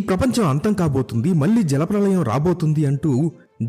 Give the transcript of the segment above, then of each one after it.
ప్రపంచం అంతం కాబోతుంది, మళ్ళీ జలప్రళయం రాబోతుంది అంటూ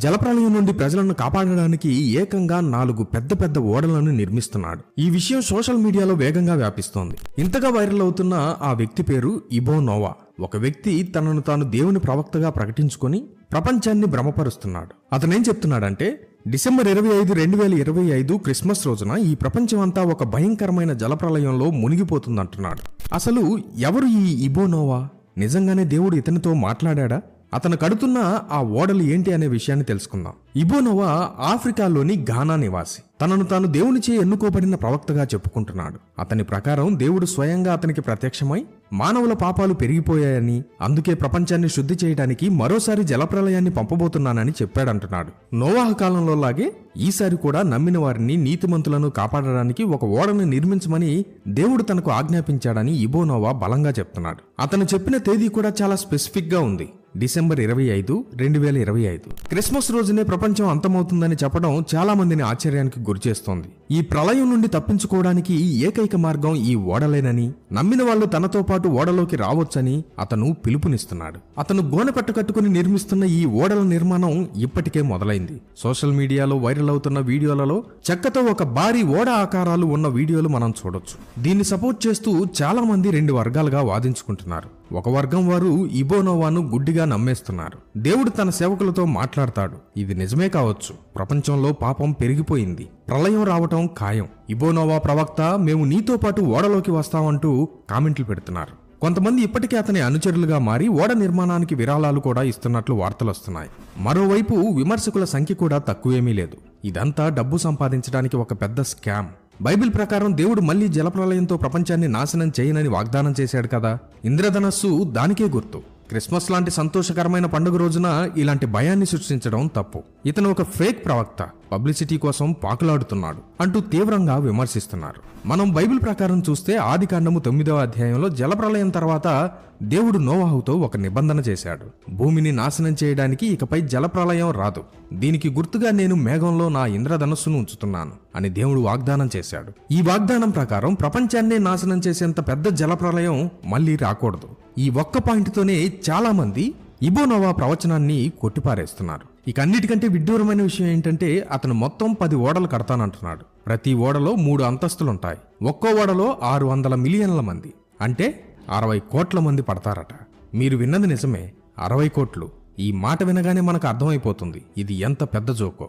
జలప్రళయం నుండి ప్రజలను కాపాడడానికి ఏకంగా 4 పెద్ద పెద్ద ఓడలను నిర్మిస్తున్నాడు. ఈ విషయం సోషల్ మీడియాలో వేగంగా వ్యాపిస్తోంది. ఇంతగా వైరల్ అవుతున్న ఆ వ్యక్తి పేరు ఇబో నోవా. ఒక వ్యక్తి తనను తాను దేవుని ప్రవక్తగా ప్రకటించుకొని ప్రపంచాన్ని భ్రమపరుస్తున్నాడు. అతనేం చెప్తున్నాడంటే, డిసెంబర్ 25, 2025 క్రిస్మస్ రోజున ఈ ప్రపంచం అంతా ఒక భయంకరమైన జలప్రళయంలో మునిగిపోతుందంటున్నాడు. అసలు ఎవరు ఈ ఇబో నోవా? నిజంగానే దేవుడు ఇతనితో మాట్లాడా? అతను కడుతున్న ఆ ఓడలు ఏంటి అనే విషయాన్ని తెలుసుకుందాం. ఇబో నోవా ఆఫ్రికాలోని ఘానా నివాసి. తనను తాను దేవునిచే ఎన్నుకోబడిన ప్రవక్తగా చెప్పుకుంటున్నాడు. అతని ప్రకారం దేవుడు స్వయంగా అతనికి ప్రత్యక్షమై మానవుల పాపాలు పెరిగిపోయాయని, అందుకే ప్రపంచాన్ని శుద్ధి చేయడానికి మరోసారి జలప్రళయాన్ని పంపబోతున్నానని చెప్పాడంటున్నాడు. నోవాహు కాలంలో లాగే ఈసారి కూడా నమ్మిన వారిని, నీతిమంతులను కాపాడడానికి ఒక ఓడను నిర్మించమని దేవుడు తనకు ఆజ్ఞాపించాడని ఇబో నోవా బలంగా చెప్తున్నాడు. అతను చెప్పిన తేదీ కూడా చాలా స్పెసిఫిక్ గా ఉంది. డిసెంబర్ 25, 2025. క్రిస్మస్ రోజునే ప్రపంచం అంతమవుతుందని చెప్పడం చాలా మందిని ఆశ్చర్యానికి గురిచేస్తోంది. ఈ ప్రళయం నుండి తప్పించుకోవడానికి ఏకైక మార్గం ఈ ఓడలేనని, నమ్మిన వాళ్ళు తనతో పాటు ఓడలోకి రావచ్చని అతను పిలుపునిస్తున్నాడు. అతను గోనెపట్టు కట్టుకుని నిర్మిస్తున్న ఈ ఓడల నిర్మాణం ఇప్పటికే మొదలైంది. సోషల్ మీడియాలో వైరల్ అవుతున్న వీడియోలలో చెక్కతో ఒక భారీ ఓడ ఆకారాలు ఉన్న వీడియోలు మనం చూడొచ్చు. దీన్ని సపోర్ట్ చేస్తూ చాలా మంది 2 వర్గాలుగా వాదించుకుంటున్నారు. ఒక వర్గం వారు ఇబో నోవాను గుడ్డిగా నమ్మేస్తున్నారు. దేవుడు తన సేవకులతో మాట్లాడతాడు, ఇది నిజమే కావచ్చు, ప్రపంచంలో పాపం పెరిగిపోయింది, ప్రళయం రావటం ఖాయం, ఇబో నోవా ప్రవక్త, మేము నీతో పాటు ఓడలోకి వస్తామంటూ కామెంట్లు పెడుతున్నారు. కొంతమంది ఇప్పటికే అతని అనుచరులుగా మారి ఓడ నిర్మాణానికి విరాళాలు కూడా ఇస్తున్నట్లు వార్తలు వస్తున్నాయి. మరోవైపు విమర్శకుల సంఖ్య కూడా తక్కువేమీ లేదు. ఇదంతా డబ్బు సంపాదించడానికి ఒక పెద్ద స్కామ్. బైబిల్ ప్రకారం దేవుడు మళ్లీ జలప్రళయంతో ప్రపంచాన్ని నాశనం చేయనని వాగ్దానం చేశాడు కదా. ఇంద్రధనస్సు దానికే గుర్తు. క్రిస్మస్ లాంటి సంతోషకరమైన పండుగ రోజున ఇలాంటి భయాన్ని సృష్టించడం తప్పు. ఇతను ఒక ఫేక్ ప్రవక్త, పబ్లిసిటీ కోసం పాకులాడుతున్నాడు అంటూ తీవ్రంగా విమర్శిస్తున్నారు. మనం బైబిల్ ప్రకారం చూస్తే ఆదికాండము 9వ అధ్యాయంలో జలప్రళయం తర్వాత దేవుడు నోవాహుతో ఒక నిబంధన చేశాడు. భూమిని నాశనం చేయడానికి ఇకపై జలప్రళయం రాదు, దీనికి గుర్తుగా నేను మేఘంలో నా ఇంద్రధనస్సును ఉంచుతున్నాను అని దేవుడు వాగ్దానం చేశాడు. ఈ వాగ్దానం ప్రకారం ప్రపంచాన్నే నాశనం చేసేంత పెద్ద జలప్రళయం మళ్లీ రాకూడదు. ఈ ఒక్క పాయింట్తోనే చాలా మంది ఇబో నోవా ప్రవచనాన్ని కొట్టిపారేస్తున్నారు. ఇక అన్నిటికంటే విడ్డూరమైన విషయం ఏంటంటే, అతను మొత్తం 10 ఓడలు కడతానంటున్నాడు. ప్రతి ఓడలో 3 అంతస్తులుంటాయి. ఒక్కో ఓడలో 600 మిలియన్ల మంది, అంటే 60 కోట్ల మంది పడతారట. మీరు విన్నది నిజమే, 60 కోట్లు. ఈ మాట వినగానే మనకు అర్థమైపోతుంది ఇది ఎంత పెద్ద జోకో.